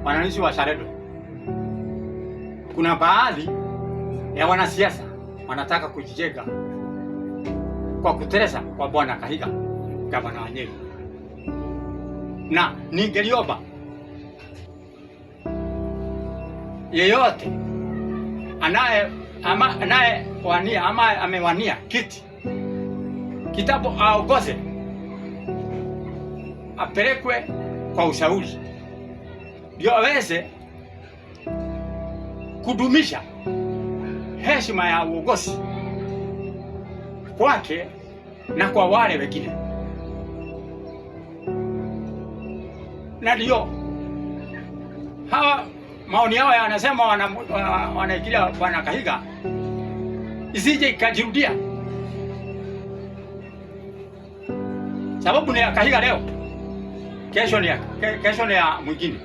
wananchi wa Sharedo, kuna baadhi ya wanasiasa wanataka kujijenga kwa kuteleza kwa Bwana Kahiga, gavana wa Nyeri, na ningeliomba yeyote anayewania ama amewania kiti kitabu aongoze, apelekwe kwa ushauri ndio aweze kudumisha heshima ya uongozi kwake na kwa wale wengine. Na ndio hawa maoni yao yanasema wanaikilia Bwana Kahiga isije ikajirudia, sababu ni ya Kahiga leo, kesho ni ya mwingine.